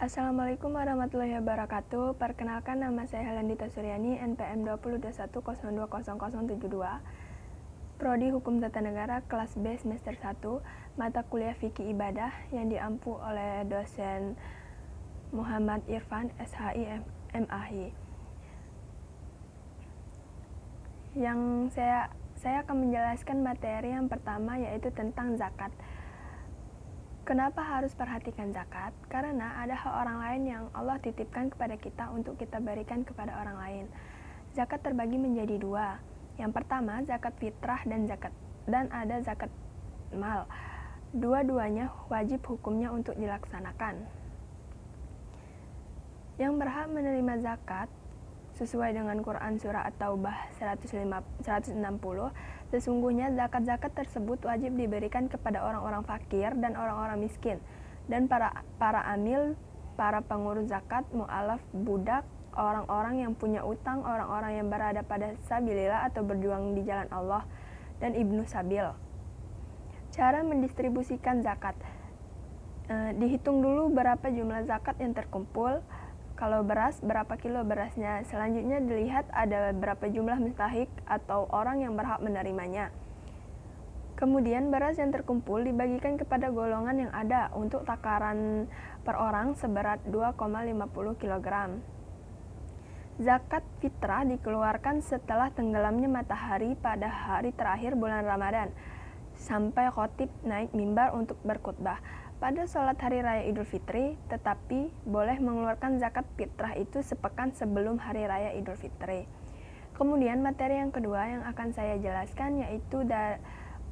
Assalamualaikum warahmatullahi wabarakatuh. Perkenalkan, nama saya Helandita Suryani, NPM 2021020072, Prodi Hukum Tata Negara, kelas B semester 1, mata kuliah Fikih Ibadah yang diampu oleh dosen Muhammad Irfan, SHI, MAhi. Yang saya akan menjelaskan materi yang pertama, yaitu tentang zakat. Kenapa harus perhatikan zakat? Karena ada hak orang lain yang Allah titipkan kepada kita untuk kita berikan kepada orang lain. Zakat terbagi menjadi dua. Yang pertama, zakat fitrah dan ada zakat mal. Dua-duanya wajib hukumnya untuk dilaksanakan. Yang berhak menerima zakat sesuai dengan Quran Surah At-Taubah 160, sesungguhnya zakat-zakat tersebut wajib diberikan kepada orang-orang fakir dan orang-orang miskin, dan para amil, para pengurus zakat, mu'alaf, budak, orang-orang yang punya utang, orang-orang yang berada pada sabilillah atau berjuang di jalan Allah, dan ibnu sabil. Cara mendistribusikan zakat. Dihitung dulu berapa jumlah zakat yang terkumpul. Kalau beras, berapa kilo berasnya. Selanjutnya dilihat ada berapa jumlah mustahik atau orang yang berhak menerimanya. Kemudian beras yang terkumpul dibagikan kepada golongan yang ada untuk takaran per orang seberat 2,50 kg. Zakat fitrah dikeluarkan setelah tenggelamnya matahari pada hari terakhir bulan Ramadan, sampai khotib naik mimbar untuk berkhutbah pada sholat hari raya Idul Fitri, tetapi boleh mengeluarkan zakat fitrah itu sepekan sebelum hari raya Idul Fitri. Kemudian materi yang kedua yang akan saya jelaskan yaitu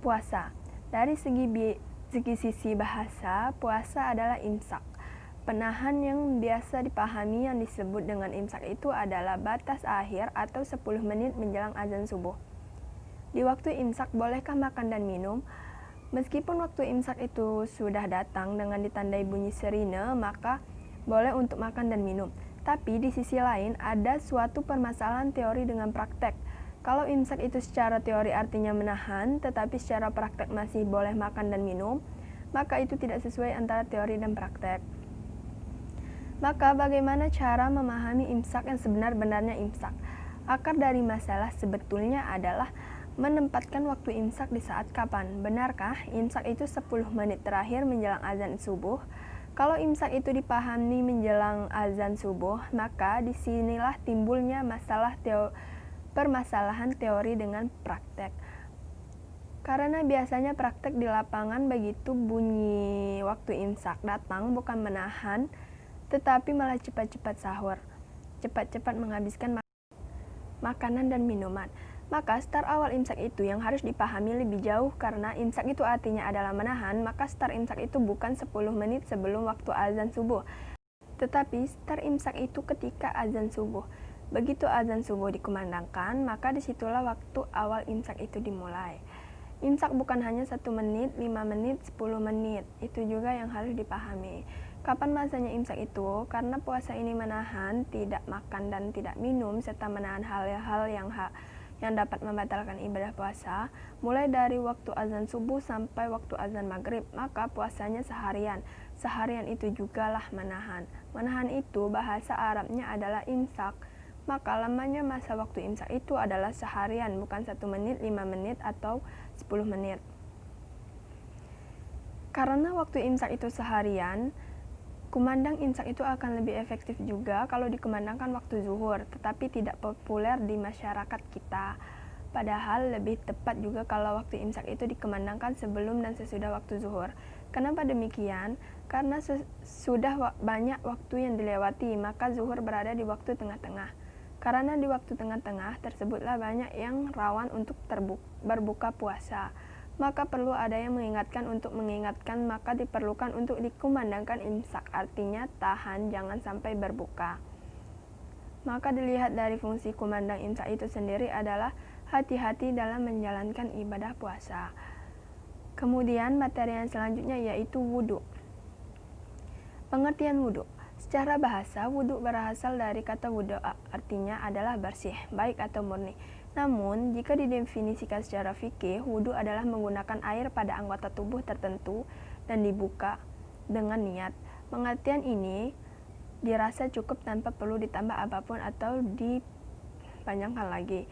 puasa. Dari segi sisi bahasa, puasa adalah imsak. Penahan yang biasa dipahami yang disebut dengan imsak itu adalah batas akhir atau 10 menit menjelang azan subuh. Di waktu imsak bolehkah makan dan minum? Meskipun waktu imsak itu sudah datang dengan ditandai bunyi sirine, maka boleh untuk makan dan minum. Tapi di sisi lain ada suatu permasalahan teori dengan praktek. Kalau imsak itu secara teori artinya menahan, tetapi secara praktek masih boleh makan dan minum, maka itu tidak sesuai antara teori dan praktek. Maka bagaimana cara memahami imsak yang sebenar-benarnya imsak? Akar dari masalah sebetulnya adalah menempatkan waktu imsak di saat kapan. Benarkah imsak itu 10 menit terakhir menjelang azan subuh? Kalau imsak itu dipahami menjelang azan subuh, maka disinilah timbulnya permasalahan teori dengan praktek. Karena biasanya praktek di lapangan begitu bunyi waktu imsak datang bukan menahan, tetapi malah cepat-cepat sahur, cepat-cepat menghabiskan makanan dan minuman. Maka start awal imsak itu yang harus dipahami lebih jauh, karena imsak itu artinya adalah menahan, maka start imsak itu bukan 10 menit sebelum waktu azan subuh, tetapi start imsak itu ketika azan subuh. Begitu azan subuh dikumandangkan, maka disitulah waktu awal imsak itu dimulai. Imsak bukan hanya 1 menit, 5 menit, 10 menit, itu juga yang harus dipahami. Kapan masanya imsak itu? Karena puasa ini menahan, tidak makan dan tidak minum, serta menahan hal-hal yang dapat membatalkan ibadah puasa, mulai dari waktu azan subuh sampai waktu azan maghrib, maka puasanya seharian. Seharian itu jugalah menahan. Menahan itu bahasa Arabnya adalah imsak. Maka lamanya masa waktu imsak itu adalah seharian, bukan 1 menit, 5 menit, atau 10 menit. Karena waktu imsak itu seharian, kumandang imsak itu akan lebih efektif juga kalau dikumandangkan waktu zuhur, tetapi tidak populer di masyarakat kita. Padahal lebih tepat juga kalau waktu imsak itu dikumandangkan sebelum dan sesudah waktu zuhur. Kenapa demikian? Karena sudah banyak waktu yang dilewati, maka zuhur berada di waktu tengah-tengah. Karena di waktu tengah-tengah tersebutlah banyak yang rawan untuk berbuka puasa. Maka perlu ada yang mengingatkan untuk mengingatkan, maka diperlukan untuk dikumandangkan imsak, artinya tahan, jangan sampai berbuka. Maka dilihat dari fungsi kumandang imsak itu sendiri adalah hati-hati dalam menjalankan ibadah puasa. Kemudian materi yang selanjutnya yaitu wudhu. Pengertian wudhu. Secara bahasa, wudhu berasal dari kata wudhu, artinya adalah bersih, baik atau murni. Namun, jika didefinisikan secara fikih, wudhu adalah menggunakan air pada anggota tubuh tertentu dan dibuka dengan niat. Pengertian ini dirasa cukup tanpa perlu ditambah apapun atau dipanjangkan lagi.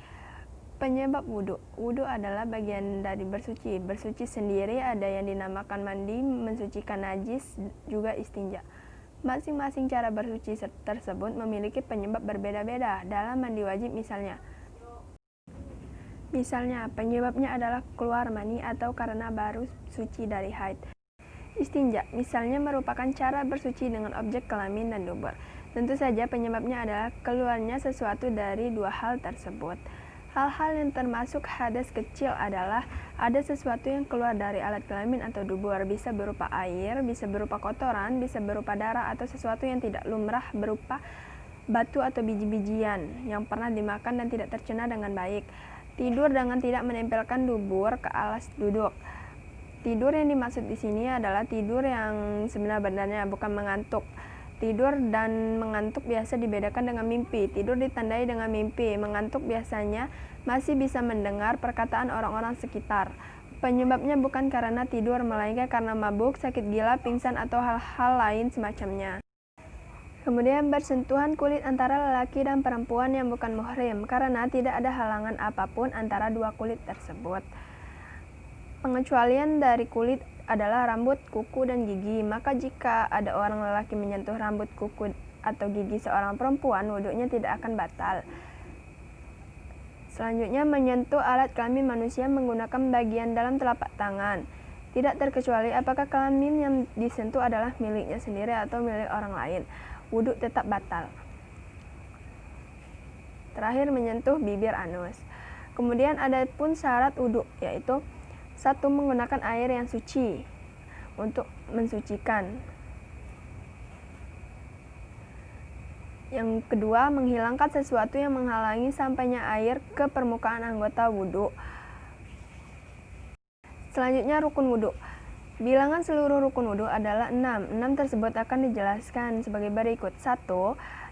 Penyebab wudhu. Wudhu adalah bagian dari bersuci. Bersuci sendiri ada yang dinamakan mandi, mensucikan najis, juga istinja. Masing-masing cara bersuci tersebut memiliki penyebab berbeda-beda. Dalam mandi wajib misalnya penyebabnya adalah keluar mani atau karena baru suci dari haid. Istinja misalnya merupakan cara bersuci dengan objek kelamin dan dubur. Tentu saja penyebabnya adalah keluarnya sesuatu dari dua hal tersebut. Hal-hal yang termasuk hadas kecil adalah ada sesuatu yang keluar dari alat kelamin atau dubur, bisa berupa air, bisa berupa kotoran, bisa berupa darah, atau sesuatu yang tidak lumrah berupa batu atau biji-bijian yang pernah dimakan dan tidak tercerna dengan baik. Tidur dengan tidak menempelkan dubur ke alas duduk. Tidur yang dimaksud di sini adalah tidur yang sebenarnya, bukan mengantuk. Tidur dan mengantuk biasa dibedakan dengan mimpi. Tidur ditandai dengan mimpi. Mengantuk biasanya masih bisa mendengar perkataan orang-orang sekitar. Penyebabnya bukan karena tidur, melainkan karena mabuk, sakit gila, pingsan, atau hal-hal lain semacamnya. Kemudian bersentuhan kulit antara lelaki dan perempuan yang bukan muhrim, karena tidak ada halangan apapun antara dua kulit tersebut. Pengecualian dari kulit adalah rambut, kuku, dan gigi. Maka jika ada orang lelaki menyentuh rambut, kuku, atau gigi seorang perempuan, wudhunya tidak akan batal. Selanjutnya, menyentuh alat kelamin manusia menggunakan bagian dalam telapak tangan. Tidak terkecuali apakah kelamin yang disentuh adalah miliknya sendiri atau milik orang lain. Wudhu tetap batal. Terakhir, menyentuh bibir anus. Kemudian ada pun syarat wudhu, yaitu 1. Menggunakan air yang suci untuk mensucikan. Yang kedua, menghilangkan sesuatu yang menghalangi sampainya air ke permukaan anggota wudhu. Selanjutnya, rukun wudhu. Bilangan seluruh rukun wudhu adalah 6. 6 tersebut akan dijelaskan sebagai berikut. 1.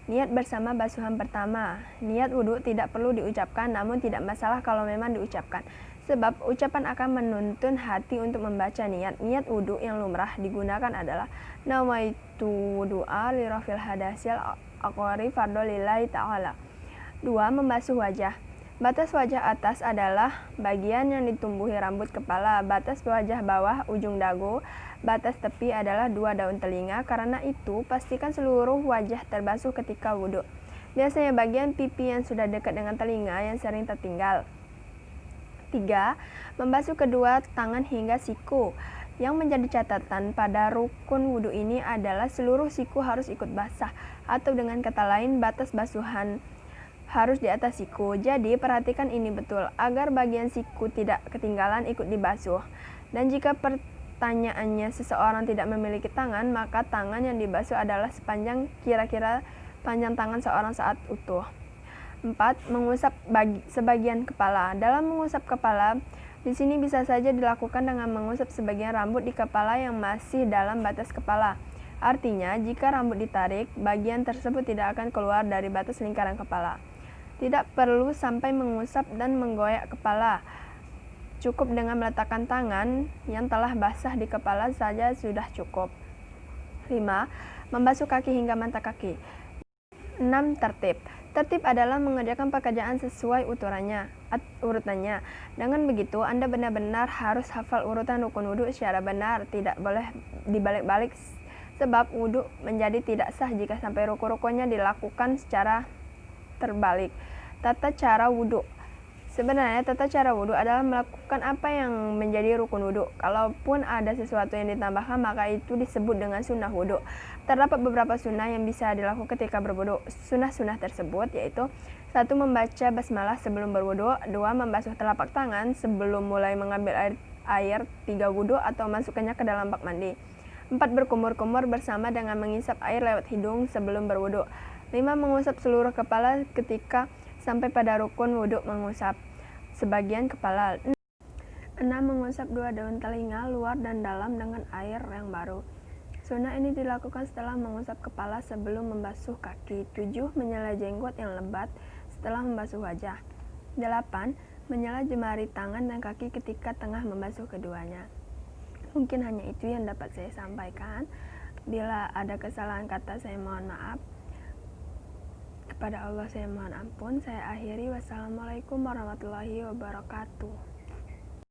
Niat bersama basuhan pertama. Niat wudhu tidak perlu diucapkan, namun tidak masalah kalau memang diucapkan. Sebab ucapan akan menuntun hati untuk membaca niat. Niat wudhu yang lumrah digunakan adalah nawaitu wudu'a li rafil hadasil aqwari fardhu lillahi ta'ala. 2. Membasuh wajah. Batas wajah atas adalah bagian yang ditumbuhi rambut kepala. Batas wajah bawah ujung dagu. Batas tepi adalah 2 daun telinga. Karena itu, pastikan seluruh wajah terbasuh ketika wudhu. Biasanya bagian pipi yang sudah dekat dengan telinga yang sering tertinggal. 3. Membasuh kedua tangan hingga siku. Yang menjadi catatan pada rukun wudhu ini adalah seluruh siku harus ikut basah, atau dengan kata lain batas basuhan harus di atas siku. Jadi perhatikan ini betul, agar bagian siku tidak ketinggalan ikut dibasuh. Dan jika pertanyaannya seseorang tidak memiliki tangan, maka tangan yang dibasuh adalah sepanjang kira-kira panjang tangan seorang saat utuh. 4. Mengusap sebagian kepala. Dalam mengusap kepala, di sini bisa saja dilakukan dengan mengusap sebagian rambut di kepala yang masih dalam batas kepala. Artinya, jika rambut ditarik, bagian tersebut tidak akan keluar dari batas lingkaran kepala. Tidak perlu sampai mengusap dan menggoyak kepala. Cukup dengan meletakkan tangan yang telah basah di kepala saja sudah cukup. 5. Membasuh kaki hingga mata kaki. 6. Tertib. Tertib adalah mengerjakan pekerjaan sesuai urutannya. Dengan begitu, Anda benar-benar harus hafal urutan rukun wudhu secara benar, tidak boleh dibalik-balik, sebab wudhu menjadi tidak sah jika sampai rukun-rukunnya dilakukan secara terbalik. Tata cara wudhu. Sebenarnya tata cara wudhu adalah melakukan apa yang menjadi rukun wudhu. Kalaupun ada sesuatu yang ditambahkan, maka itu disebut dengan sunnah wudhu. Terdapat beberapa sunnah yang bisa dilakukan ketika berwudhu. Sunnah-sunnah tersebut yaitu 1. Membaca basmalah sebelum berwudhu. 2. Membasuh telapak tangan sebelum mulai mengambil air 3 wudhu atau masukkannya ke dalam bak mandi. 4. Berkumur-kumur bersama dengan mengisap air lewat hidung sebelum berwudhu. 5. Mengusap seluruh kepala ketika sampai pada rukun wudhu, mengusap sebagian kepala. 6. Mengusap 2 daun telinga luar dan dalam dengan air yang baru. Sunnah ini dilakukan setelah mengusap kepala sebelum membasuh kaki. 7. Menyela jenggot yang lebat setelah membasuh wajah. 8. Menyela jemari tangan dan kaki ketika tengah membasuh keduanya. Mungkin hanya itu yang dapat saya sampaikan. Bila ada kesalahan kata, saya mohon maaf. Kepada Allah saya mohon ampun. Saya akhiri. Wassalamualaikum warahmatullahi wabarakatuh.